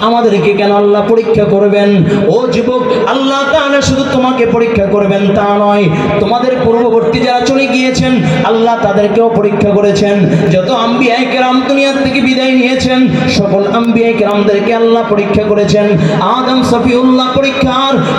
আমাদেরকে কেন আল্লাহ পরীক্ষা করবেন? ও যুবক, আল্লাহ তাআলা শুধু তোমাকে পরীক্ষা করবেন তা নয়, তোমাদের পূর্ববর্তী যারা চলে গিয়েছেন আল্লাহ তাদেরকেও পরীক্ষা করেছেন। যত আম্বিয়ায়ে কেরাম দুনিয়া থেকে বিদায় নিয়েছেন সকল আম্বিয়ায়ে কেরামদেরকে আল্লাহ পরীক্ষা করেছেন। আদম সফিউল্লাহ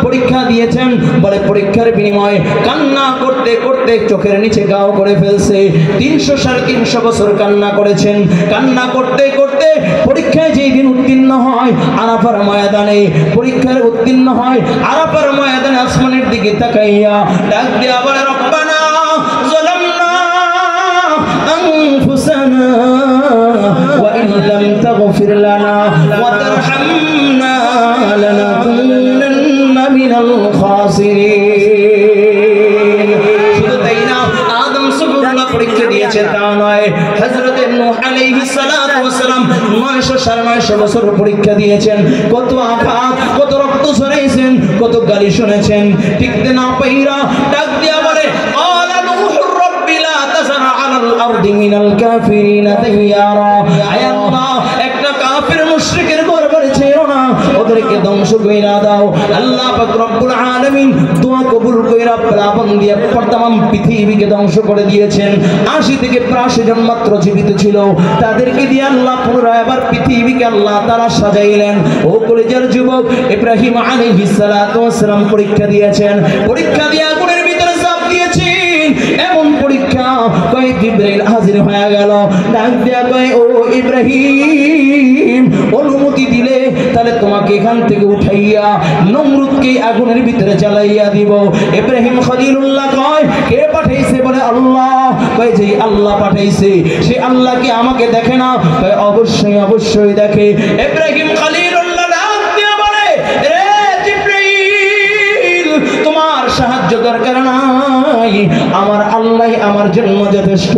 পরীক্ষা দিয়েছেন, বলে পরীক্ষার বিনিময়ে কান্না করতে করতে চোখের নিচে গাও করে ফেলছে। 300 বছর কান্না করেছেন। কান্না করতে করতে পরীক্ষায় যেই দিন উত্তীর্ণ হয় আরাফার ময়দানে, পরীক্ষার উত্তীর্ণ হয় আরাফার ময়দানে আসমানের দিকে তাকাইয়া ডাক দিয়া বলে রব্বানা যালামনা আনফুসানা ওয়া ইন লাম তাগফির লানা ওয়া তারহামনা লানাকুনান্না মিনাল খাসিরিন। শুধু তাই না, আদম সুবহানাল্লাহ পরীক্ষা দিয়েছে তা নয়, হযরত নূহ আলাইহিস সালাতু ওয়াস সালাম 900 বছর পরীক্ষা দিয়েছেন। কত আঘাত, কত রক্ত ঝরাইছেন, কত গালি শুনেছেন। টিকতে না পাইরা ডাক দিয়া বলে আলা নূহুর রাব্বি লা তাযর আলাল আরদি মিনাল কাফিরিনা দাইয়ারা। আয় আল্লাহ, একটা কাফির মুশরিকের ঘর ছেড়ো না, ওদেরকে ধ্বংস কইরা দাও। আল্লাহ পাক রব্বুল আলামিন দোয়া কবুল কইরা প্লাবন দিয়ে तमाम পৃথিবীকে ধ্বংস করে দিয়েছেন। 80 থেকে 85 জন মাত্র জীবিত ছিল, তাদেরকে দিয়ে আল্লাহ পুনরায় আবার পৃথিবীকে আল্লাহ তাআলা সাজাইলেন। ও কলেজের যুবক, ইব্রাহিম আলাইহিস সালাতু ওয়াস সালাম পরীক্ষা দিয়েছেন। পরীক্ষা দিয়ে আগুনের ভিতরে চাপ দিয়েছেন। এমন পরীক্ষা কয় জিবরাইল হাজির হয়ে গেল, ডাক দিয়া কয় ও ইব্রাহিম, অনুমতি দিলে তাহলে তোমাকে এখান থেকে উঠাইয়া নমরুদকে আগুনের ভিতরে জ্বালাইয়া দিব। ইব্রাহিম খলিলুল্লাহ কয় কে পাঠাইছে? বলে আল্লাহ। কয় যে আল্লাহ পাঠাইছে সে আল্লাহ কি আমাকে দেখে না? কয় অবশ্যই অবশ্যই দেখে। ইব্রাহিম খলিলুল্লাহ ডাক দিয়া বলে রে জিবরাইল, তোমার সাহায্য দরকার নাই, আমার আল্লাহ আমার জন্য যথেষ্ট।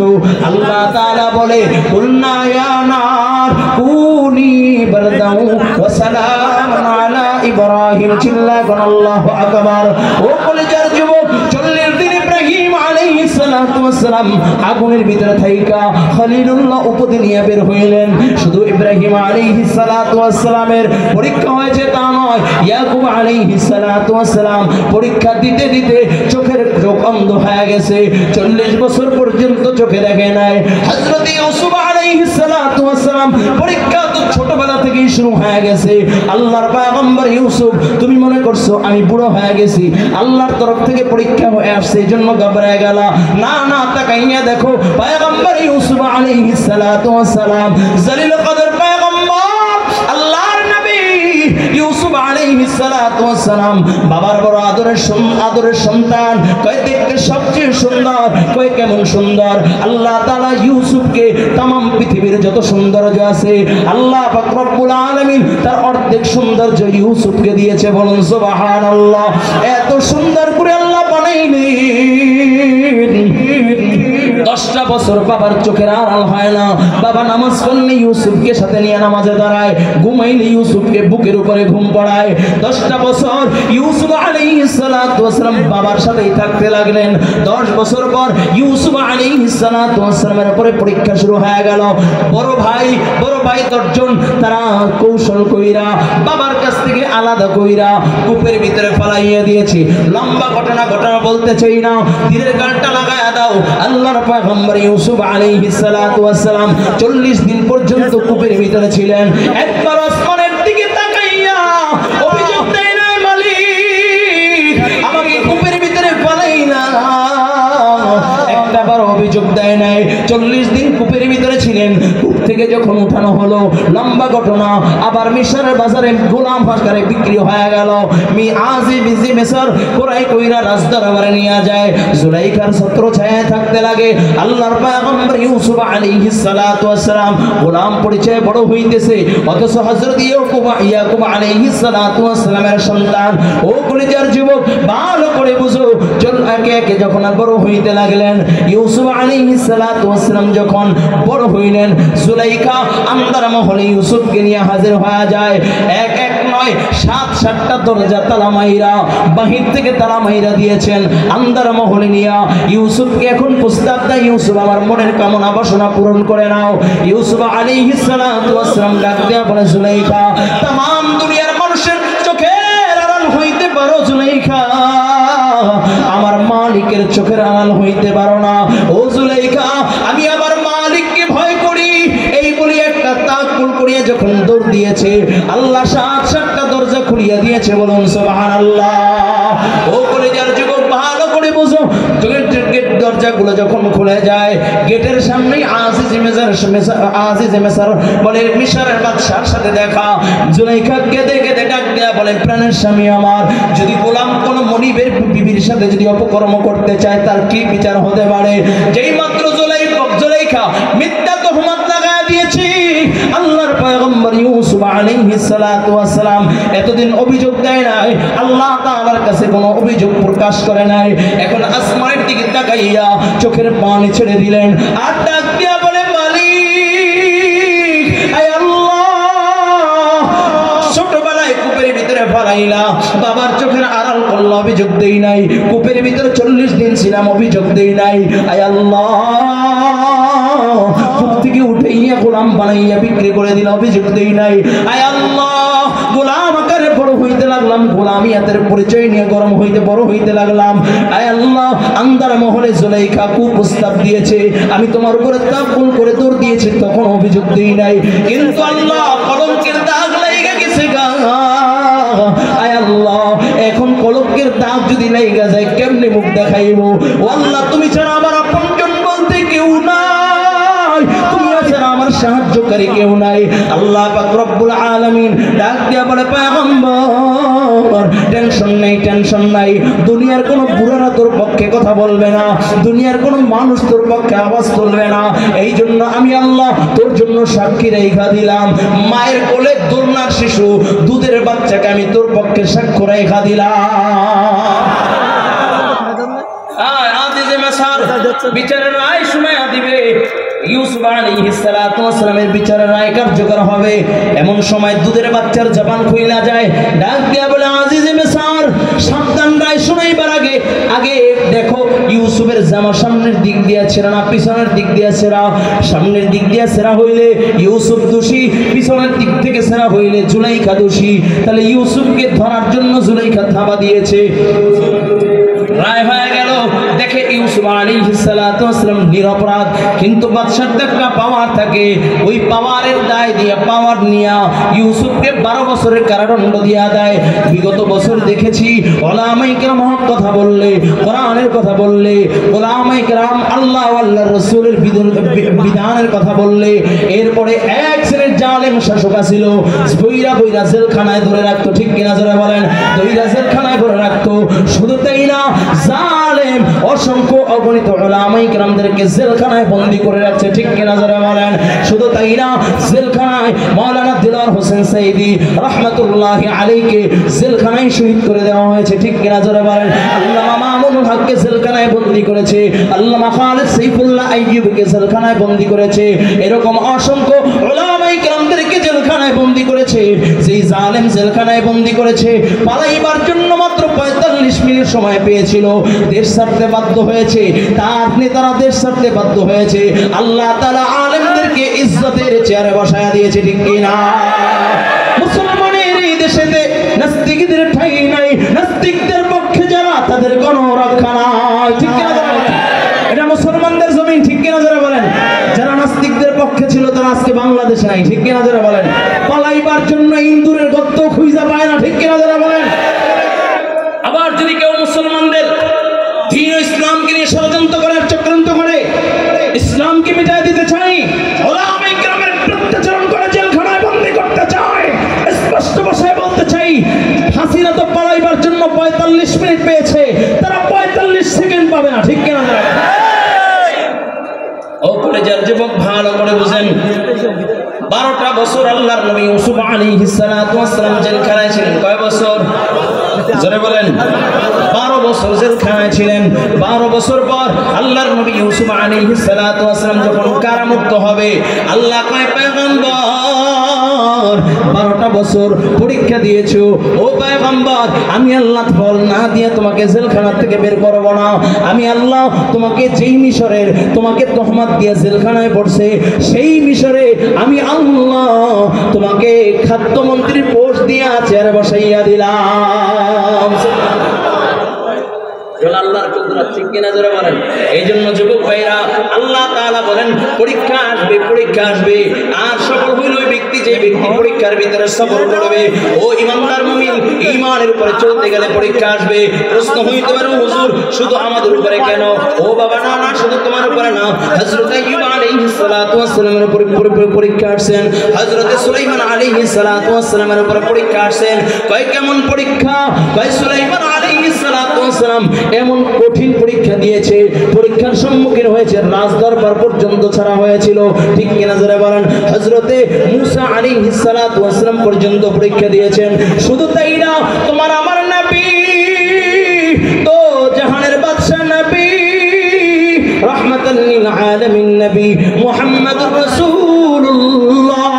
আল্লাহ তাআলা বলে কুলনা ইয়া নার কুনি বারদাউ ওয়া সালামান আলা ইব্রাহিম। চিল্লা কোন আল্লাহু আকবার। ও কলেজের যুবক, 40 দিন ইব্রাহিম আলাইহিস সালাতু ওয়াস সালাম আগুনের ভিতরে থাইকা খলিলুল্লাহ উপদে নিয়ে বের হইলেন। শুধু ইব্রাহিম আলাইহিস সালাতু ওয়াস সালামের পরীক্ষা হয়েছে তা নয়, ইয়াকুব আলাইহিস সালাতু ওয়াস সালাম পরীক্ষা দিতে দিতে চোখের চোখ অন্ধ হয়ে গেছে। 40 বছর পর্যন্ত চোখে দেখে নাই। হযরত ইউসুফ আলাইহিস সালাতু ওয়াস সালাম পরীক্ষা তো ছোটবেলা থেকেই শুরু হয়ে গেছে। আল্লাহর পয়গম্বর ইউসুফ, তুমি মনে করছো আমি বুড়ো হয়ে গেছি, আল্লাহর তরফ থেকে পরীক্ষা হয়ে আসছে এজন্য ঘাবড়ায় গেল? না না, তাকাইয়া দেখো পয়গম্বর ইউসুফ আলাইহিস সালাতু ওয়াস সালাম জলিল কদর পয়গম্বর আল্লাহর নবী ইউসুফ আলাইহিস সালাতু ওয়াস সালাম বাবার বড় আদরের সন্তান। কয় দেখতে সবচেয়ে সুন্দর। কয় কেমন সুন্দর? আল্লাহ তাআলা ইউসুফকে तमाम পৃথিবীর যত সৌন্দর্য আছে আল্লাহ পাক রব্বুল আলামিন তার অর্ধেক সৌন্দর্য ইউসুফকে দিয়েছে। বলুন সুবহানাল্লাহ। এত সুন্দর করে আল্লাহ বানাইলেন। 10টা বছর বাবার চোখের আড়াল হয় না। বাবা নামাজ পড়লে ইউসুফকে সাথে নিয়ে নামাজে দাঁড়ায়, ঘুমাইলে ইউসুফকে বুকের উপরে ঘুম পড়ায়। 10টা বছর ইউসুফ আলাইহিস সালাতু ওয়াস সালাম বাবার সাথেই থাকতে লাগলেন। 10 বছর পর ইউসুফ আলাইহিস সালাতু ওয়াস সালামের উপরে পরীক্ষা শুরু হয়ে গেল। বড় ভাই 10 জন তারা কৌশল কইরা বাবার কাছ থেকে আলাদা কইরা কূপের ভিতরে ফলাইয়া দিয়েছে। লম্বা ঘটনা বলতে চাই না, তীরের গালটা লাগায়া দাও। আল্লাহর পয়গম্বর ইউসুফ আলাইহিস সালাতু ওয়াস সালাম 40 দিন পর্যন্ত কূপের ভিতরে ছিলেন। একবার আসমানের দিকে তাকাইয়া অভিযোগ দেয় না, মালিক আমাকে কূপের ভিতরে ফলাই না। একটাবার অভিযোগ দেয় নাই। 40 দিন কূপের ভিতরে ছিলেন। কূপ থেকে যখন উঠানো হলো, লম্বা ঘটনা, আবার মিশরের বাজারে গোলাম আকারে বিক্রি হয়ে গেল। মিশর কোরাই কইরা রাজদরবারে নিয়ে যায়। জুলাইখার ছত্র ছায়ায় থাকতে লাগে। আল্লাহর পয়গম্বর ইউসুফ আলাইহিস সালাতু ওয়াস সালাম গোলাম পরিচয় বড় হইতেছে, অথচ হযরত ইয়াকুব আলাইহিস সালাতু ওয়াস সালামের সন্তান। ও কলিজার যুবক, ভালো করে বুঝো। একে একে যখন বড় হইতে লাগলেন, ইউসুফ আলাইহিস সালাতু ওয়াস সালাম যখন বড় হইলেন, জুলাইখা আন্দার মহলে ইউসুফকে নিয়ে হাজির হয়ে যায়। এক নয় 7টা দরজা তালা মাইরা, বাহির থেকে তালা মাইরা দিয়েছেন। আন্দার মহলে নিয়ে ইউসুফকে এখন প্রস্তাব দেয়, ইউসুফ আমার মনের কামনা বাসনা পূরণ করে নাও। ইউসুফ আলাইহিস সালাতু ওয়াস সালাম ডাক দেয়া বলে, জুলাইখা, तमाम দিয়েছে, আল্লাহ সাতটা দরজা খুলিয়ে দিয়েছে। বলুন সুবহানাল্লাহ। ও কলেজার যুবক ভালো করে বুঝো, গেট দরজাগুলো যখন খুলে যায়, গেটের সামনেই আজিজে মেসার বলে মিশরের বাদশার সাথে দেখা। জুলাইখা কেঁদে কেঁদে ডাক দেয়া বলে, প্রাণের স্বামী আমার, যদি গোলাম কোন মনিবের বিবির সাথে যদি অপকর্ম করতে চায় তার কি বিচার হতে পারে? যেই মাত্র জুলাইখা মিথ্যা তহমত লাগায় দিয়েছে, আল্লাহর পয়গম্বর ইউসুফ আলাইহিস সালাতু ওয়াস সালাম এতদিন অভিযোগ দেয় নাই, আল্লাহ তাআলার কাছে কোনো অভিযোগ প্রকাশ করে নাই। এখন আসমানের দিকে তাকাইয়া চোখের পানি ছেড়ে দিলেন আর ডাক দিয়া বলে, মালিক আয় আল্লাহ, ছোটবেলায় কূপের ভিতরে ফলাইলা, বাবার চোখের আড়াল করল, অভিযোগ দেই নাই। কূপের ভিতরে 40 দিন ছিলাম, অভিযোগ দেই নাই। আয় আল্লাহ, কূপ থেকে উঠাইয়া গোলাম বানাইয়া বিক্রি করে দিল, অভিযোগ দেই নাই। আয় আল্লাহ, গোলাম আকারে বড় হইতে লাগলাম, গোলামিয়াতের পরিচয় নিয়ে গরম হইতে বড় হইতে লাগলাম। আয় আল্লাহ, আন্দার মহলে জুলাইখা কুপ্রস্তাব দিয়েছে, আমি তোমার উপরে তাকবুল করে দৌড় দিয়েছি, তখন অভিযোগ দেই নাই। কিন্তু আল্লাহ, কলঙ্কের দাগ লেগে গেছে গা। আয় আল্লাহ, এখন কলঙ্কের দাগ যদি লেগে যায় কেমনে মুখ দেখাইবো? ও আল্লাহ, তুমি ছাড়া আমার আপনজন বলতে কেউ নাই, তুমি ছাড়া আমার সাহায্যকারী কেউ নাই। আল্লাহ পাক রব্বুল আলামিন ডাক দিয়া বলে, পয়গম্বর টেনশন নেই, টেনশন নাই, দুনিয়ার কোনো বুড়ারা তোর পক্ষে কথা বলবে না, দুনিয়ার কোনো মানুষ তোর পক্ষে আওয়াজ তুলবে না। এই জন্য আমি আল্লাহ তোর জন্য সাক্ষী রেখা দিলাম, মায়ের কোলে দোলনার শিশু দুধের বাচ্চাকে আমি তোর পক্ষে সাক্ষ্য রেখা দিলাম। বিচারের রায় শুনাইয়া দিবে, ইউসুফ আলাইহিস সালাতু ওয়াস সালামের বিচারের রায় কার্যকর হবে। এমন সময় দুধের বাচ্চার জবান খুইলা যায়, ডাক দিয়া বলে, আজিজে মেসার, সাবধান, রায় শুনাইবার আগে দেখো ইউসুফের জামা সামনের দিক দিয়া ছেঁড়া না পিছনের দিক দিয়া ছেঁড়া? সামনের দিক দিয়া ছেঁড়া হইলে ইউসুফ দোষী, পিছনের দিক থেকে ছেঁড়া হইলে জুলাইখা দোষী। তাহলে ইউসুফকে ধরার জন্য জুলাইখা থাবা দিয়েছে। রায় হয়ে গেল, দেখে ইউসুফ আলাইহিস সালাতু ওয়াস সালাম নিরপরাধ, কিন্তু বাদশার একটা পাওয়ার থাকে, ওই পাওয়ারের দায় দিয়ে পাওয়ার নিয়া ইউসুফকে 12 বছরের কারাদণ্ড দিয়া দেয়। বিগত বছর দেখেছি উলামায়ে কেরাম হক কথা বললে, কোরআনের কথা বললে, উলামায়ে কেরাম আল্লাহ আল্লাহর রাসূলের বিধানের কথা বললে, এরপরে এক শ্রেণীর জালেম শাসক ছিল, বইরা বইরা জেলখানায় ধরে রাখতো, ঠিক কিনা জোরে বলেন? বইরা জেলখানায় ধরে রাখতো। শুধু তাই না, জালেম অসংখ্য অগণিত উলামায়ে কেরামদেরকে জেলখানায় বন্দী করে রাখছে, ঠিক কিনা জোরে বলেন? শুধু তাই না, জেলখানায় মাওলানা দিলওয়ার হোসেন সাইদি রাহমাতুল্লাহি আলাইহিকে জেলখানায় শহীদ করে দেওয়া হয়েছে, ঠিক কিনা জোরে বলেন? আল্লামা মামুনুল হককে জেলখানায় বন্দী করেছে, আল্লামা খালিদ সাইফুল্লাহ আইয়ুবকে জেলখানায় বন্দী করেছে, এরকম অসংখ্য উলামায়ে কেরামদেরকে জেলখানায় বন্দী করেছে। যেই জালেম জেলখানায় বন্দী করেছে, পালাইবার জন্য মাত্র 45 মিনিট সময় পেয়েছিল, দেশ ছাড়তে বাধ্য হয়েছে, তার নেতারা দেশ ছাড়তে বাধ্য হয়েছে। আল্লাহ তাআলা আলেমদেরকে ইজ্জতের চেয়ারে বসায়া দিয়েছে, ঠিক কিনা? মুসলমানের এই দেশেতে নাস্তিকদের ঠাঁই নাই, নাস্তিকদের পক্ষে যারা তাদের কোনো রক্ষা নাই, ঠিক কিনা? এটা মুসলমানদের জমিন, ঠিক কিনা যারা বলেন? যারা নাস্তিকদের পক্ষে ছিল তারা আজকে বাংলাদেশে নাই, ঠিক কিনা যারা বলেন? পালাইবার জন্য ইন্দুরের গর্ত খুঁজে পায় না, ঠিক কিনা যারা বলেন? আবার যদি কেউ মুসলমানদের দ্বীন ও ইসলামকে নিয়ে ষড়যন্ত্র করে, চক্রান্ত করে, ইসলামকে মিটাই দিতে চায়, উলামায়ে কেরামের প্রত্যাচরণ করে জেলখানায় বন্দী করতে চায়, স্পষ্ট ভাষায় বলতে চাই, হাসিনা তো পালাইবার জন্য 45 মিনিট পেয়েছে, তারা 45 সেকেন্ড পাবে না, ঠিক কিনা? ও কলেজের যুবক ভালো করে বুঝেন, 12টা বছর আল্লাহর নবী ইউসুফ আলাইহিস সালাতু ওয়াস সালাম জেলখানায় ছিলেন। কয় বছর? জোরে বলেন। 12 বছর জেলখানায় ছিলেন। 12 বছর পর আল্লাহর নবী ইউসুফ আলাইহিস সালাতু ওয়াস সালাম যখন কারামুক্ত হবে, আল্লাহ কয়, পয়গম্বর 12টা বছর পরীক্ষা দিয়েছো, ও পয়গম্বর, আমি আল্লাহ ফল না দিয়ে তোমাকে জেলখানা থেকে বের করব না। আমি আল্লাহ তোমাকে যেই মিশরের তোমাকে তহমত দিয়ে জেলখানায় পড়ছে, সেই মিশরে আমি আল্লাহ তোমাকে খাদ্যমন্ত্রীর পোস্ট দিয়ে চেয়ারে বসাইয়া দিলাম। এগুলো আল্লাহর কুদরত, ঠিক কিনা জোরে বলেন। এই জন্য যুবক ভাইরা আল্লাহ তাআলা বলেন পরীক্ষা আসবে, পরীক্ষা আসবে, আর সফল হইল ওই ব্যক্তি যে ব্যক্তি পরীক্ষার ভিতরে সবর করবে। ও ইমানদার মুমিন, ঈমানের উপরে চলতে গেলে পরীক্ষা আসবে। প্রশ্ন হইতে পারে হুজুর শুধু আমাদের উপরে কেন? ও বাবা না না, শুধু তোমার উপরে না। হযরত আইয়ুব আলাইহিস সালাতু ওয়াস সালামের উপরে পরীক্ষা আসছেন, হযরত সুলাইমান আলাইহিস সালাতু ওয়াস সালামের উপরে পরীক্ষা আসছেন। কয় কেমন পরীক্ষা? কয় সুলাইমান আলাইহিস সালাতু ওয়াস সালাম এমন কঠিন পরীক্ষা দিয়েছে, পরীক্ষার সম্মুখীন হয়েছে, রাজদরবার পর্যন্ত ছাড়া হয়েছিল, ঠিক কিনা জোরে বলেন। হযরতে মূসা আলাইহিস সালাতু ওয়াস সালাম পর্যন্ত পরীক্ষা দিয়েছেন। শুধু তাই না, তোমার আমার নবী তো জাহানের বাদশা নবী, রাহমাতাল লিল আলামিন নবী মুহাম্মদুর রাসূলুল্লাহ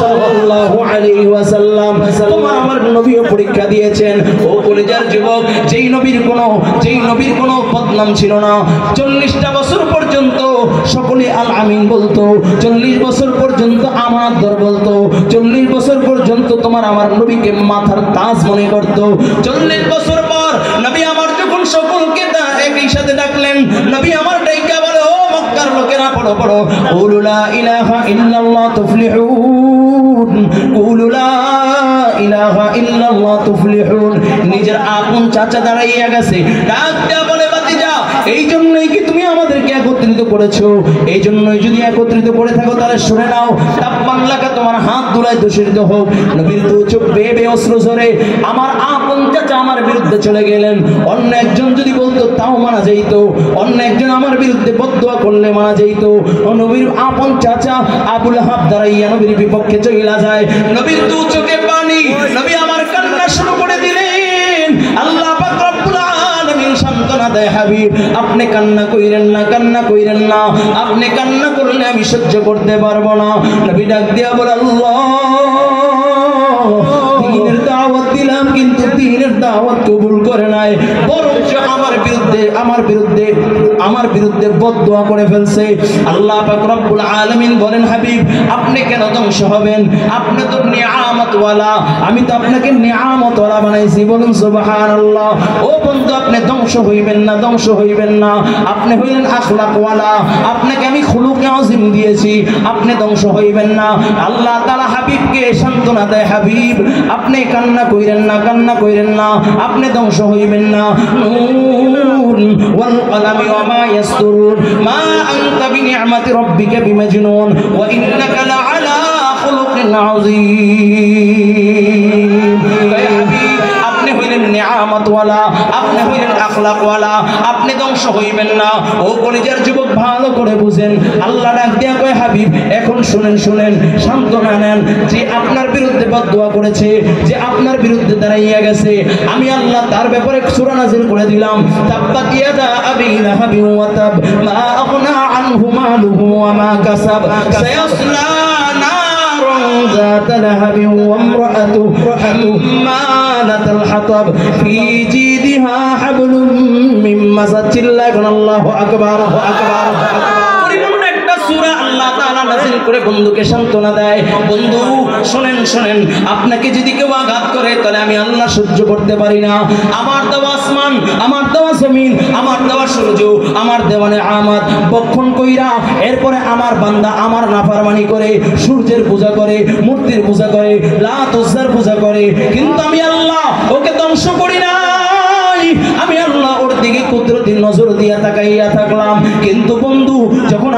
সাল্লাল্লাহু আলাইহি ওয়াসাল্লাম তোমার আমার নবীও পরীক্ষা দিয়েছেন। ও কলিজার যুবক, যেই নবীর কোনো বদনাম ছিল না, 40টা বছর পর্যন্ত সকলে আল আমিন বলতো, 40 বছর পর্যন্ত আমার দর বলতো, 40 বছর পর্যন্ত তোমার আমার নবীকে মাথার তাজ মনে করত। 40 বছর পর নবী আমার যখন সকলকে একই সাথে ডাকলেন, নবী আমার ডাইকা বলে, ও মক্কার লোকেরা পড়ো পড়ো, কুলু লা ইলাহা ইল্লাল্লাহ তুফলিহুন, কুলু লা ইলাহা ইল্লাল্লাহ তুফলিহুন। নিজের আপন চাচা দাঁড়াইয়া গেছে, ডাক দেয়া বলে, বাতিজা এই জন্যই কি তুমি আমাদেরকে একত্রিত করেছো? এই জন্যই যদি একত্রিত করে থাকো তাহলে শুনে নাও, তাব্বান লাকা, তোমার হাত দুলায় দূষিত হোক। নবীর দু চোখ বেয়ে অস্ত্র ঝরে, আমার আপন চাচা আমার বিরুদ্ধে চলে গেলেন। অন্য একজন যদি বলতো তাও মানা যাইতো, অন্য একজন আমার বিরুদ্ধে বদদুয়া করলে মানা যাইতো। নবীর আপন চাচা আবুল আহাব দাঁড়াইয়া নবীর বিপক্ষে চইলা যায়, নবীর দু চোখে পানি, নবী আমার কান্না শুরু করে দিলেন। আল্লাহ পাক রব্বুল আলামিন সান্ত্বনা দেয়, হাবিব আপনি কান্না কইরেন না, কান্না কইরেন না, আপনি কান্না করলে আমি সহ্য করতে পারবো না। নবী ডাক দিয়া বলে, আল্লাহ দ্বীনের দাওয়াত দিলাম কিন্তু দ্বীনের দাওয়াত কবুল করে নাই, বরঞ্চ আমার বিরুদ্ধে বদদুয়া করে ফেলছে। আল্লাহ পাক রব্বুল আলামিন বলেন, হাবিব আপনি কেন ধ্বংস হবেন? আপনি তো নিয়ামতওয়ালা, আমি তো আপনাকে নিয়ামতওয়ালা বানাইছি, বলুন সুবহানাল্লাহ। ও বন্ধু, আপনি ধ্বংস হইবেন না, ধ্বংস হইবেন না, আপনি হইলেন আখলাকওয়ালা, আপনাকে আমি খুলুকে আযীম দিয়েছি, আপনি ধ্বংস হইবেন না। আল্লাহ তাআলা হাবিবকে সান্ত্বনা দেয়, হাবিব আপনি কান্না কইরেন না, কান্না কইরেন না, আপনি ধ্বংস হইবেন না। নুন ওয়াল কলামি ওয়া মা ইয়াসতুরুন মা আনতা বিনি'মাতি রাব্বিকা বিমাজনুন ওয়া ইন্নাকা লাআলা খুলুকিন আযীম। আপনি হইলেন নিয়ামতওয়ালা, আপনি হইলেন আখলাকওয়ালা, আপনি ধ্বংস হইবেন না। ও কলিজার যুবক, ভালো করে বুঝেন। আল্লাহ ডাক দিয়া কয়, হাবিব এখন শুনেন, সান্ত্বনা নেন। যে আপনার বিরুদ্ধে বদদুয়া করেছে, যে আপনার বিরুদ্ধে দাঁড়াইয়া গেছে, আমি আল্লাহ তার ব্যাপারে সূরা নাযিল করে দিলাম, তাব্বাত ইয়াদা আবি লাহাবি ওয়া তাব মা আগনা আনহু মালুহু ওয়া মা কাসাব সায়াসলা নারান যাতা লাহাবি ওয়া ইমরাআতু হাম্মালাতাল হাতাব ফি জিদিহা হাবলুম মিন মাসাদ। চিল্লায় আল্লাহু আকবার, আল্লাহু আকবার। পরিপূর্ণ একটা সূরা আল্লাহ তাআলা নাযিল করে বন্ধুকে সান্ত্বনা দেয়। বন্ধু শোনেন, আপনাকে যদি কেউ আঘাত করে তাহলে আমি আল্লাহ সহ্য করতে পারি না। আমার দেওয়া আসমান, আমার দেওয়া জমিন, আমার দেওয়া সূর্য, আমার দেওয়া নেয়ামত বক্ষণ কইরা এরপরে আমার বান্দা আমার নাফরমানি করে, সূর্যের পূজা করে, মূর্তির পূজা করে, লাত উজ্জার পূজা করে, কিন্তু আমি আল্লাহ ওকে ধ্বংস করি না। আমি আল্লাহ ওর দিকে কুদরতি নজর দিয়া তাকাইয়া থাকলাম। কিন্তু বন্ধু যখন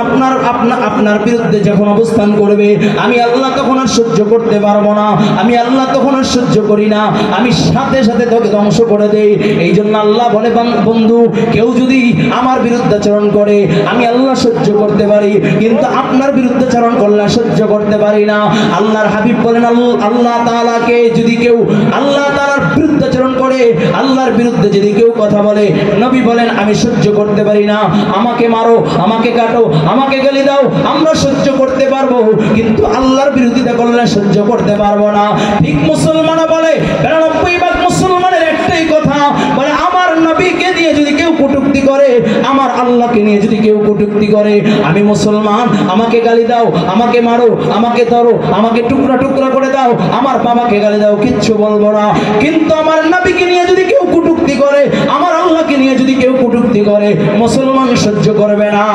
আপনার বিরুদ্ধে যখন অবস্থান করবে, আমি আল্লাহ তখন আর সহ্য করতে পারবো না, আমি আল্লাহ তখন আর সহ্য করি না, আমি সাথে সাথে তোকে ধ্বংস করে দেই। এই জন্য আল্লাহ বলে, বন্ধু কেউ যদি আমার বিরুদ্ধাচরণ করে আমি আল্লাহ সহ্য করতে পারি, কিন্তু আপনার বিরুদ্ধাচরণ করলে সহ্য করতে পারি না। আল্লাহর হাবিব বলেন, আল্লাহ তাআলাকে যদি কেউ আল্লাহ তাআলার বিরুদ্ধাচরণ করে, আল্লাহর বিরুদ্ধে যদি কেউ কথা বলে, নবী বলেন আমি সহ্য করতে পারি না, আমাকে মারো, আমাকে কাটো, আমাকে গালি দাও আমরা সহ্য করতে পারবো, কিন্তু আল্লাহর বিরোধিতা করলে সহ্য করতে পারবো না। ঠিক মুসলমান বলে 92% মুসলমানের একটাই কথা, বলে আমার নবীকে নিয়ে যদি কেউ কটূক্তি করে, আমার আল্লাহকে নিয়ে যদি কেউ কটূক্তি করে, আমি মুসলমান, আমাকে গালি দাও, আমাকে মারো, আমাকে ধরো, আমাকে টুকরা টুকরা করে দাও, আমার বাবাকে গালি দাও, কিচ্ছু বলবো না। কিন্তু আমার নবীকে নিয়ে যদি কেউ কটূক্তি করে, আমার আল্লাহকে নিয়ে যদি কেউ কটূক্তি করে, মুসলমান সহ্য করবে না।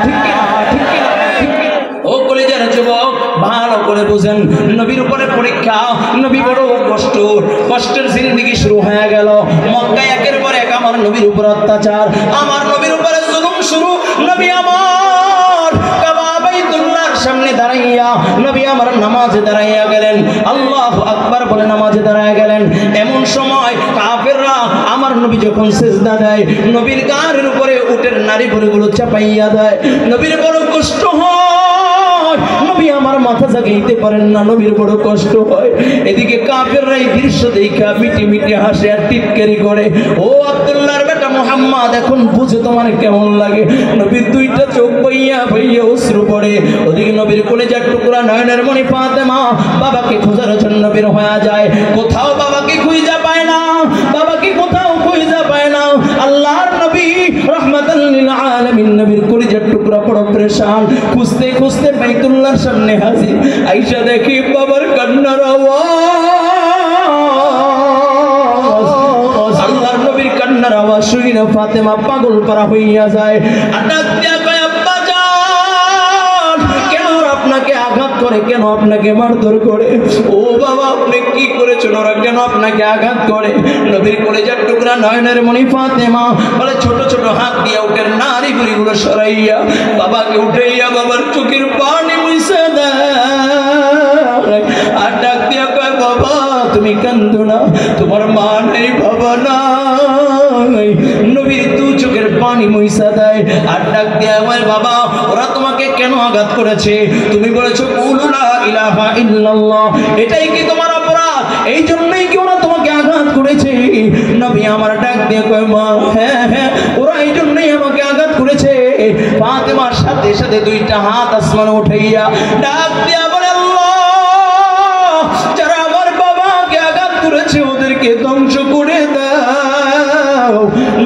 ঠিক কি না? ঠিক কি না? ও কলিজার যুবক, ভালো করে বুঝেন, নবীর উপরে পরীক্ষা, নবী বড় কষ্টের জিন্দেগি শুরু হয়ে গেল। মক্কায় একের পর এক আমার নবীর উপর অত্যাচার, আমার নবীর উপরে জুলুম শুরু। নবী আমার কাবা বাইতুল্লাহর সামনে দাঁড়াইয়া, নবী আমার নামাজে দাঁড়াইয়া গেলেন, আল্লাহু আকবার বলে নামাজে দাঁড়াইয়া গেলেন। এমন সময় কাফেররা আমার নবী যখন সিজদা দেয়, নবীর গায়ের উপরে উটের নারী ভুঁড়িগুলো চাপাইয়া দেয়, নবীর বড় কষ্ট হয়। নবী আমার মাথা জাগাইতে পারেন না, নবীর বড় কষ্ট হয়। এদিকে কাফেররা এই দৃশ্য দেখা মিটি মিটি হাসে আর টিটকারি করে। ও আব্দুল্লাহর বেটা মুহাম্মদ, এখন বুঝে তোমার কেমন লাগে? নবীর দুইটা চোখ বাইয়া বাইয়া অশ্রু পড়ে। ওদিকে নবীর কলেজার টুকরা নয়নের মণি ফাতেমা বাবাকে খোঁজার জন্য বের হয়ে যায়, কোথাও বাবাকে খুঁজে পায় না, বাবাকে কোথাও খুঁজে পায় না। আল্লাহর নবী রাহমাতাল লিল আলামিন, নবীর কলেজার টুকরা বড় পরেশান, খুঁজতে খুঁজতে বাইতুল্লাহর সামনে হাজির। আয়েশা দেখি বাবার কান্নার আওয়াজ, আল্লাহর নবীর কান্নার আওয়াজ শুনে ফাতেমা পাগল পারা হইয়া যায়। কেন আপনাকে আঘাত করে, কেন আপনাকে মারধর করে? ও বাবা, আপনি কি করেছেন? ওরা কেন আপনাকে আঘাত করে? নবীর কলেজার টুকরা নয়নের মণি ফাতেমা বলে, ছোট ছোট হাত দিয়া উঠের নারী গুলিগুলো সরাইয়া বাবাকে উঠাইয়া বাবার চোখের পানি মুছে দেয়। আর ডাক দিয়া কয়, বাবা তুমি কান্দো না, তোমার মা নেই, বাবা নাই। নবীর দু চোখের পানি মুছে দেয় আর ডাক দিয়া কয়, বাবা ওরা তোমাকে কেন আঘাত করেছে? তুমি বলেছো কুলু লা ইলাহা ইল্লাল্লাহ, এটাই কি তোমার অপরাধ? এই জন্যই কি ওরা তোমাকে আঘাত করেছে? নবী আমার ডাক দিয়ে কয়, মা হ্যাঁ হ্যাঁ, ওরা এই জন্যই আমাকে আঘাত করেছে। ফাতেমার সাথে সাথে দুইটা হাত আসমানে উঠাইয়া ডাক দিয়া বলে, আল্লাহ, যারা আমার বাবাকে আঘাত করেছে ওদেরকে ধ্বংস করে দাও।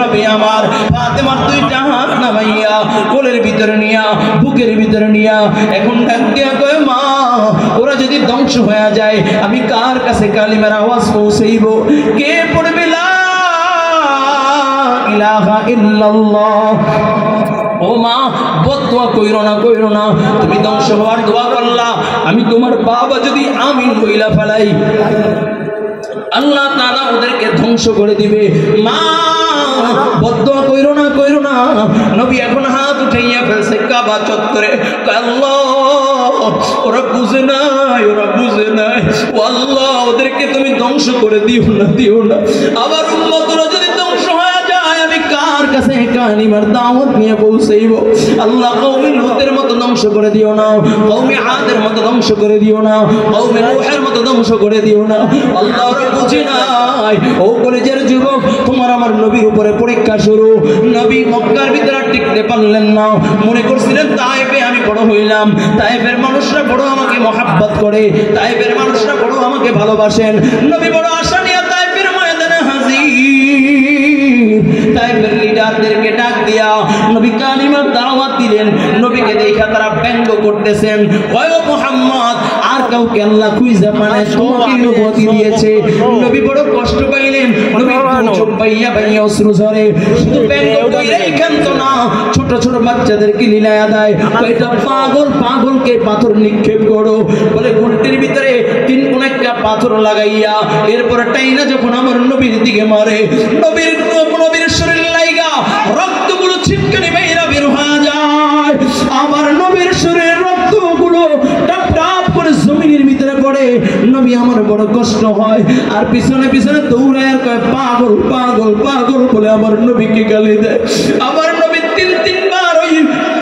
নবী আমার ফাতেমার দুইটা হাত নামাইয়া কোলের ভিতরে নিয়া, বুকের ভিতরে নিয়া এখন ডাক দিয়া কয়, মা ওরা যদি ধ্বংস হয়ে যায়, আমি কার কাছে কালিমার আওয়াজ পৌঁছাইব? কে পড়বে লা ইলাহা ইল্লাল্লাহ? ও মা, বদদুয়া কইরো না, কইরো না, তুমি ধ্বংস হওয়ার দোয়া করলা, আমি তোমার বাবা যদি আমিন কইলা ফেলাই, আল্লাহ তাআলা ওদেরকে ধ্বংস করে দিবে। মা বদদুয়া কইরো না, কইরো না। নবী এখন হাত উঠাইয়া ফেলছে কাবা চত্বরে, আল্লাহ ওরা বুঝে নাই, ওরা বুঝে নাই, ও আল্লাহ ওদেরকে তুমি ধ্বংস করে দিও না, দিও না। আবার উম্মতরা যদি ধ্বংস হয়ে যায়, আমি কার কাছে কালিমার দাওয়াত নিয়ে পৌঁছাইব? আল্লাহ কওমে লূতের মতো ধ্বংস করে দিও না, কওমে আদের মতো ধ্বংস করে দিও না, কওমে নূহের মতো ধ্বংস করে দিও না। আল্লাহ ওরা বুঝে নাই। ও কলেজের যুবক, তোমার আমার নবীর উপরে পরীক্ষা শুরু। নবী মক্কার ভিতরে টিকতে পারলেন না, মনে করছিলেন তায়েফে আমি বড় হইলাম, তায়েফের মানুষরা বড় আমাকে মহাব্বত করে, তায়েফের মানুষরা বড় আমাকে ভালোবাসেন। নবী বড় আশা নিয়ে তায়েফের ময়দানে হাজির। তায়েফের লিডারদেরকে ডাক দিয়া নবী কালিমার দাওয়াত দিলেন। নবীকে দেখা তারা ব্যঙ্গ করতেছেন, ওই মুহাম্মদ, আর কাউকে আল্লাহ খুঁজে পায় না, তোমাকে নবুয়তি দিয়েছে। নবী বড় কষ্ট পাইলেন, নবী চোখ বাইয়া বাইয়া অশ্রু ঝরে। শুধু ব্যঙ্গ কইরাই ক্ষান্ত না, ছোট ছোট বাচ্চাদেরকে লীলায়া দেয়, এটা পাগল, পাগলকে পাথর নিক্ষেপ করো বলে গুলটির ভিতরে তিন কোন একটা পাথর লাগাইয়া এরপরে টাইনা যখন আমার নবীর দিকে মারে, নবীর শরীর লাইগা রক্তগুলো ছিটকানি বাইরা বের হয়ে যায়। আমার নবীর শরীরের রক্তগুলো টাপ টাপ করে জমিনের ভিতরে পড়ে। নবী আমার বড় কষ্ট হয়, আর পিছনে পিছনে দৌড়ায় আর কয়, পাগল পাগল পাগল বলে আমার নবীকে গালি দেয়। আমার নবী তিনবার ওই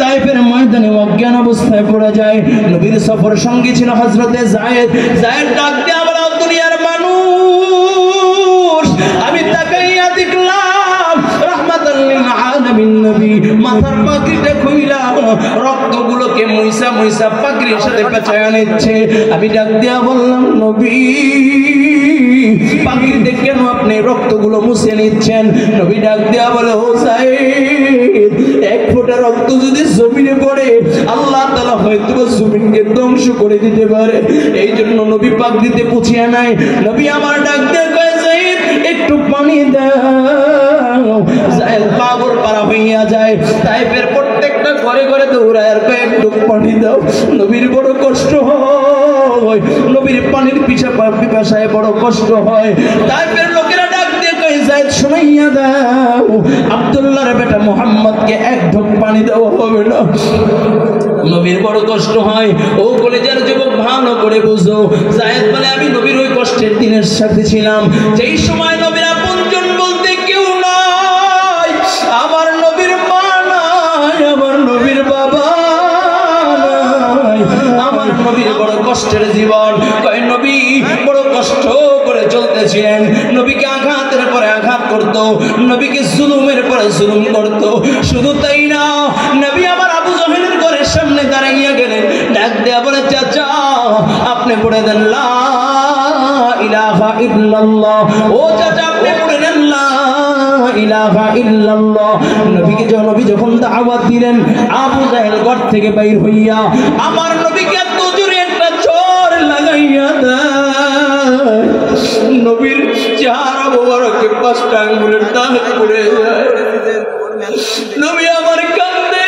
তায়েফের ময়দানে অজ্ঞান অবস্থায় পড়ে যায়। নবীর সফর সঙ্গী ছিল হযরতে যায়েদ। যায়েদ ডাক দিয়ে, আমার দুনিয়ার মানুষ, আমি তাকাইয়া দেখলাম রাহমাতাল লিল আলামিন নবী মাথার পাগড়িটা খুইলা রক্তগুলোকে মুইসা মুইসা পাগড়ির সাথে পেঁচায় নিচ্ছে। আমি ডাক দিয়া বললাম, নবী পাগড়িতে কেন আপনি রক্তগুলো মুছে নিচ্ছেন? নবী ডাক দিয়া বলে, ও সাইদ, এক ফোঁটা রক্ত যদি জমিনে পড়ে আল্লাহ তাআলা হয়তো জমিনকে ধ্বংস করে দিতে পারে। এই জন্য নবী পাগড়িতে পুছিয়ে নাই। নবী আমার ডাক দিয়ে কয়, সাইদ একটু পানি দাও। সাইদ পাগল পারা হইয়া যায়। তাইফের প্রত্যেকটা ঘরে ঘরে দৌড়ায় আর কয়, একটু পানি দাও। নবীর বড় কষ্ট হয়, নবীর পানির পিপাসায় বড় কষ্ট হয়। তাইফের লোকেরা ডাক দিয়ে কয়, সাইদ শুনাইয়া দাও, আব্দুল্লাহর বেটা মুহাম্মদকে এক ঢোক পানি দেওয়া হবে না। নবীর বড় কষ্ট হয়। ও কলেজের যুবক ভালো করে বুঝো। জায়েদ বলে, আমি নবীর ওই কষ্টের দিনের সাথে ছিলাম যেই সময় নবীর আপনজন বলতে কেউ নাই, আমার নবীর মা নাই, আমার নবীর বাবা নাই, আমার নবীর বড় কষ্টের জীবন। কয় নবী বড় কষ্ট করে চলতেছিলেন। নবীকে আঘাতের পরে আঘাত করত, নবীকে জুলুমের পরে জুলুম করত। শুধু তাই না, নবী আমার আবু জাহেলের ঘরের সামনে দাঁড়াইয়া গেলেন। ডাক দেয়া বলে, চাচা আপনি পড়ে দেন লা ইলাহা ইল্লাল্লাহ। ও চাচা আপনি পড়ে দেন লা ইলাহা ইল্লাল্লাহ। নবী যখন দাওয়াত দিলেন, আবু জাহেল ঘর থেকে বাইর হইয়া আমার নবীকে এত জোরে একটা চড় লাগাইয়া দেয়, নবীর চেহারা মোবারকে 5টা আঙ্গুলের দাগ পড়ে যায়। নবী আমার কান্দে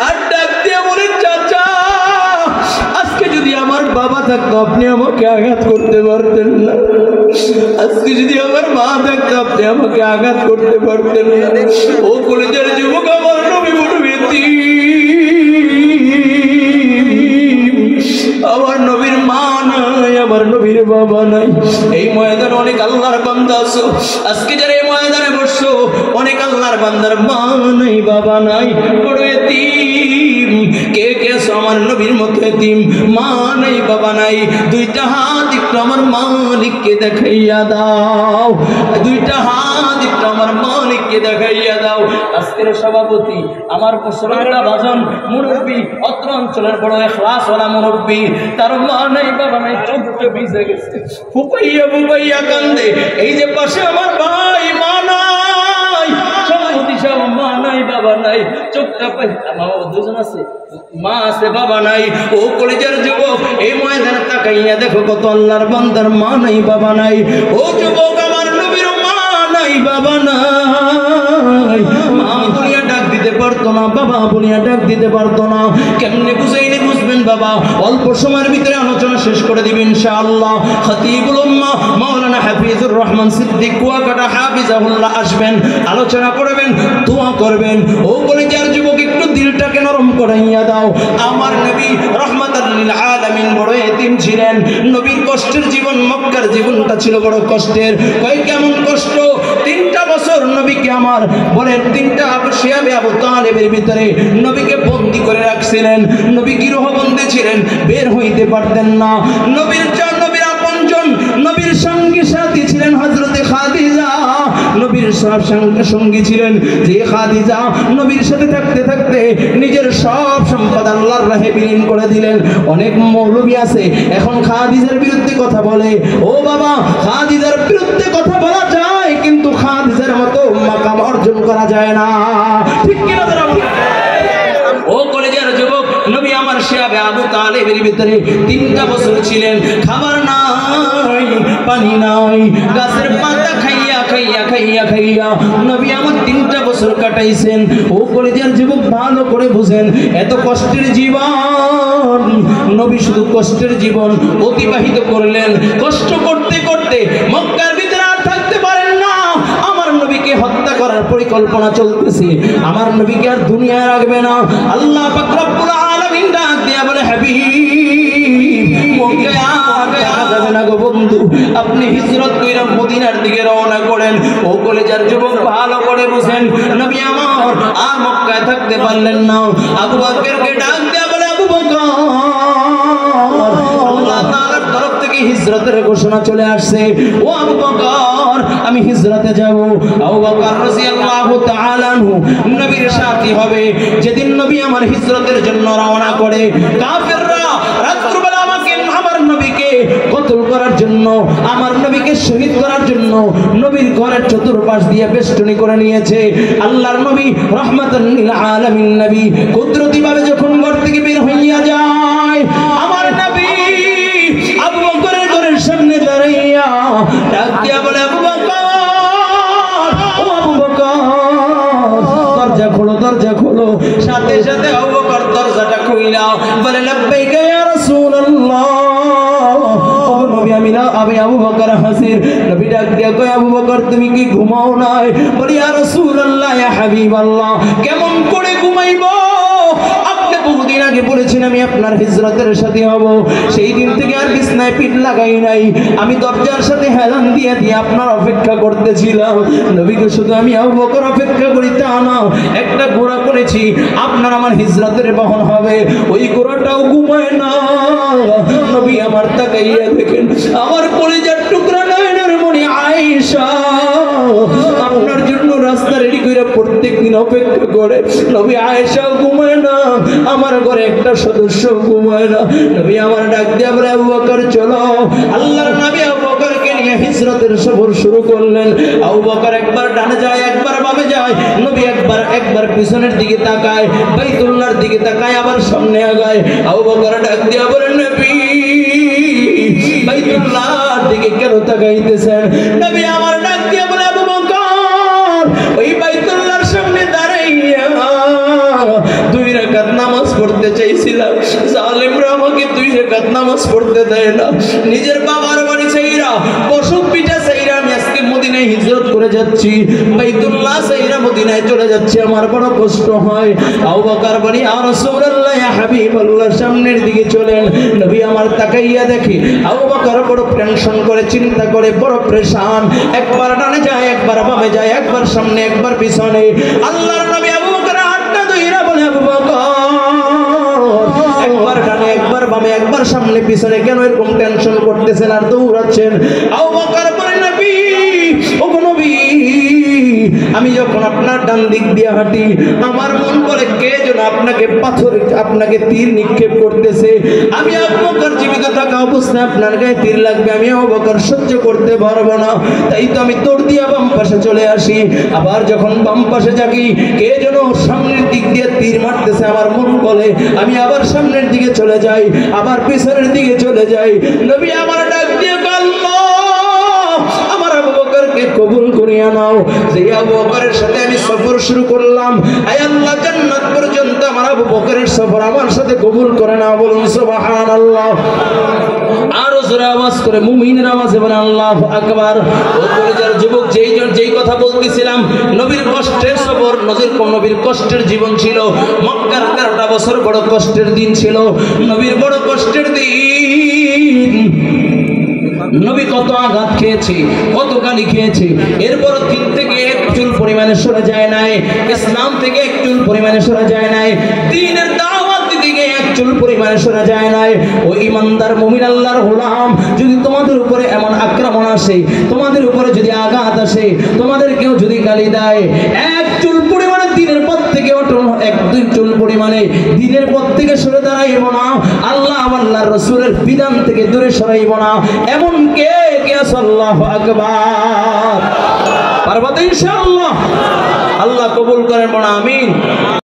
আর ডাক দিয়ে বলে, চাচা আজকে যদি আমার বাবা থাকতো আপনি আমাকে আঘাত করতে পারতেন না, আজকে যদি আমার মা থাকতো আপনি আমাকে আঘাত করতে পারতেন না। ও কলেজের যুবক, আমার নবী বড় আমার নবীর মা নাই, আমার নবীর বাবা নাই। এই ময়দানে অনেক আল্লাহর বান্দা আছো, আজকে যারা এই ময়দানে বসছো অনেক আল্লাহর বান্দার মা নাই, বাবা নাই, বড় এতিম। কে কে আছো আমার নবীর মতো এতিম, মা নাই, বাবা নাই? দুইটা হাত একটু আমার মালিককে দেখাইয়া দাও, দুইটা হাত একটু আমার মালিককে দেখাইয়া দাও। আজকের সভাপতি আমার মুসলমানরা বাজন মুরব্বী, অত্র অঞ্চলের বড় ইখলাসওয়ালা মুরব্বী, তার মা নাই, বাবা নাই, চোখটা ভিজে গেছে, ফুপাইয়া ফুপাইয়া কান্দে। এই যে পাশে আমার ভাই, মা নাই, সভাপতি সাহেব মা নাই, বাবা নাই, চোখটা আমার দুজন আছে, মা আছে, বাবা নাই। ও কলেজের যুবক, এই ময়দানে তাকাইয়া দেখো কত আল্লাহর বান্দার মা নাই, বাবা নাই। ও যুবক, আমার নবীর মা নাই, বাবা নাই। মা বলিয়া ডাক দিতে পারতো না, বাবা বলিয়া ডাক দিতে পারতো না। কেমনে বুঝাইলে বুঝবেন বাবা? অল্প সময়ের ভিতরে আলোচনা শেষ করে দিবেন ইনশাআল্লাহ। খতিবুল উম্মাহ মাওলানা হাফিজুর রহমান সিদ্দিক কুয়াকাটা হাফিজাহুল্লাহ আসবেন, আলোচনা করবেন, দোয়া করবেন। ও কলেজের যুবক, একটু দিলটাকে নরম করাইয়া দাও। আমার নবী রাহমাতাল লিল আলামিন বড় এতিম ছিলেন। নবীর কষ্টের জীবন, মক্কার জীবনটা ছিল বড় কষ্টের। কয় কেমন কষ্ট? 3টা বছর নবীকে আমার বলে 3টা শিয়াবে আবু তালেবের ভিতরে নবীকে বন্দী করে রাখছিলেন। নবী গৃহবন্দী ছিলেন, বের হইতে পারতেন না। নবীর আপনজন, নবীর সঙ্গী সাথী ছিলেন হযরতে খাদিজা। নবীর সঙ্গী ছিলেন যে খাদিজা, নবীর সাথে থাকতে থাকতে নিজের সব সম্পদ আল্লাহর রাহে বিলীন করে দিলেন। অনেক মৌলবী আছে এখন খাদিজার বিরুদ্ধে কথা বলে। ও বাবা, খাদিজার বিরুদ্ধে কথা বলা যায়, কিন্তু খাদিজার মতো মাকাম অর্জন করা যায় না, ঠিক কিনা? ও কলেজের যুবক, নবী আমার শিয়াবে আবু তালেবের ভিতরে 3টা বছর ছিলেন। খাবার নাই, পানি নাই, গাছের পাতা খাইয়া খাইয়া খাইয়া খাইয়া নবী আমার 3টা বছর কাটাইছেন। ও কলেজের যুবক, ভালো করে বুঝেন, এত কষ্টের জীবন নবী শুধু কষ্টের জীবন অতিবাহিত করলেন। কষ্ট করতে করতে মক্কার ভিতরে আর থাকতে পারেন না। আমার নবীকে হত্যা করার পরিকল্পনা চলতেছে, আমার নবীকে আর দুনিয়ায় রাখবে না। আল্লাহ পাক রব্বুল আলামিন ডাক দিয়া বলে, হাবিব যাবে না গো বন্ধু, আপনি হিজরত কইরা মদিনার দিকে রওনা করেন। ও কলেজার যুবক, ভালো করে বুঝেন, নবী আমার আর মক্কায় থাকতে পারলেন না। আবু বকরকে ডাক দিয়া বলে, আবু বকর আল্লাহ তাআলার তরফ থেকে হিজরতের ঘোষণা চলে আসছে, ও আবু বকর আমি হিজরতে যাব। আবু বকর রাদিয়াল্লাহু তাআলা আনহু নবীর সাথী হবে। যেদিন নবী আমার হিজরতের জন্য রওনা করে, কাফেররা রাত্রিবেলা আমাকে আমার নবীকে কতল করার জন্য, আমার নবীকে শহীদ করার জন্য নবীর ঘরের চতুর্পাশ দিয়ে বেষ্টনী করে নিয়েছে। আল্লাহর নবী রাহমাতাল লিল আলামিন নবী কুদরতি ভাবে যখন ঘর থেকে বের হইয়া যায়, আমার নবী আবু বকরের ঘরের সামনে দাঁড়াইয়া ডাক দিয়া বলে, আবু বকর, ও আবু বকর, দরজা খোলো, দরজা খোলো। সাথে সাথে আবু বকর দরজাটা খুইলা বলে, লাব্বাইকা ইয়া রাসূলুল্লাহ। আমি আবু বকর হাজির। নবী ডাক দিয়া কয়, আবু বকর তুমি কি ঘুমাও নাই? বলি, ইয়া রাসূলুল্লাহ, ইয়া হাবিবাল্লাহ, কেমন করে ঘুমাইবো? আপনি বহুদিন আগে বলেছেন আমি আপনার হিজরতের সাথী হব, সেই দিন থেকে আর বিছনায় পিঠ লাগাই নাই। আমি দরজার সাথে হেলান দিয়ে দিয়ে আপনার অপেক্ষা করতেছিলাম। নবীকে শুধু আমি আবু বকর অপেক্ষা করি তা না, একটা ঘোড়া করেছি আপনার আমার হিজরতের বহন হবে, ওই ঘোড়াটাও ঘুমায় না। নবী আমার তাকাইয়া দেখেন, আমার কলিজার টুকরা নয়নের মণি আয়েশা আপনার জন্য রাস্তা রেডি করে প্রত্যেকদিন অপেক্ষা করে। নবী আয়েশা ঘুমায় না, আমার ঘরে একটা সদস্য ঘুমায় না। নবী আমার ডাক দিয়া বলে, আবু বকর চলো। আল্লাহর নবী আবু বকরকে নিয়ে হিজরতের সফর শুরু করলেন। আবু বকর একবার ডানে যায়, একবার বামে যায়। নবী একবার পিছনের দিকে তাকায়, বাইতুল্লাহর দিকে তাকায়, আবার সামনে আগায়। আবু বকর ডাক দিয়া বলেন, নবী বাইতুল্লাহর দিকে কেন তাকাইতেছেন? নবী আমার ডাক দিয়া বলে, আবু বকর ওই বাইতুল্লাহর সামনে দাঁড়াইয়া 2 রাকাত নামাজ পড়তে চাইছিলাম, জালেমরা আমাকে 2 রাকাত নামাজ পড়তে দেয় না। নিজের বাবার বাড়ি ছাইরা, বসত পিঠা ছাইরা আমি আজকে মদিনায় হিজরত করে যাচ্ছি, বাইতুল্লাহ ছাইরা মদিনায় চলে যাচ্ছি, আমার বড় কষ্ট হয়। আবু বকর বলি, ইয়া রাসূলুল্লাহ, ইয়া হাবিবাল্লাহ, সামনের দিকে চলেন। নবী আমার তাকাইয়া দেখি আবু বকর বড় টেনশন করে, চিন্তা করে, বড় পরেশান। একবার ডানে যায়, একবার বামে যায়, একবার সামনে, একবার পিছনে। আল্লাহর নবী আবু বকর হাতটা ধইরা বলে, আবু বকর একবার ডানে, একবার বামে, একবার সামনে পিছনে কেন এরকম টেনশন করতেছেন আর দৌড়াচ্ছেন? আবু বকর বলে, নবী, ও নবী, আমি যখন আপনার ডান দিক দিয়ে হাঁটি, আমার মন বলে কে যেন আপনাকে তীর নিক্ষেপ করতেছে। আমি আবু বকর জীবিত থাকা অবস্থায় আপনার গায়ে তীর লাগবে, আমি আবু বকর সহ্য করতে পারবো না। তাই তো আমি তোর দিয়া বাম পাশে চলে আসি। আবার যখন বাম পাশে যাই, কে যেন সামনের দিক দিয়ে তীর মারতেছে, আমার মন বলে আমি আবার সামনের দিকে চলে যাই, আবার পিছনের দিকে চলে যাই। নবী আমার ডাক দিয়ে, আল্লাহ আমার আবু বকরকে কবুল করিয়া নাও। যে আবু বকরের সাথে আমি সফর শুরু করলাম, আয় আল্লাহ জান্নাত পর্যন্ত আমার আবু বকরের সফর আমার সাথে কবুল করে নাও। বলুন সুবহানাল্লাহ। আরো জোরে আওয়াজ করে মুমিনের আওয়াজে বলেন আল্লাহু আকবার। ও কলেজের যুবক, যেই কথা বলতেছিলাম, নবীর কষ্টের সফর, নবীর কষ্টের জীবন ছিল। মক্কার 13টা বছর বড় কষ্টের দিন ছিল, নবীর বড় কষ্টের দিন। নবী কত আঘাত খেয়েছে, কত গালি খেয়েছে, এরপর দিন থেকে এক চুল পরিমাণে সরে যায় নাই, ইসলাম থেকে এক চুল পরিমাণে সরে যায় নাই, দ্বীনের দাওয়াত দিতে গিয়ে এক চুল পরিমাণে সরে যায় নাই। ও ইমানদার মুমিন আল্লাহর গোলাম, যদি তোমাদের উপরে এমন আক্রমণ আসে, তোমাদের উপরে যদি আঘাত আসে, তোমাদের কেউ যদি গালি দেয়, এক চুল পরিমাণে দ্বীনের পথ থেকে ওঠো, 1-2 চুল পরিমাণে দ্বীনের পথ থেকে সরে দাঁড়াইব না, আল্লাহ আল্লাহর রাসূলের বিধান থেকে দূরে সরাইব না। এমন কে আছে? আল্লাহু আকবার। পারবা তো ইনশাআল্লাহ? আল্লাহ কবুল করেন, বড় আমিন।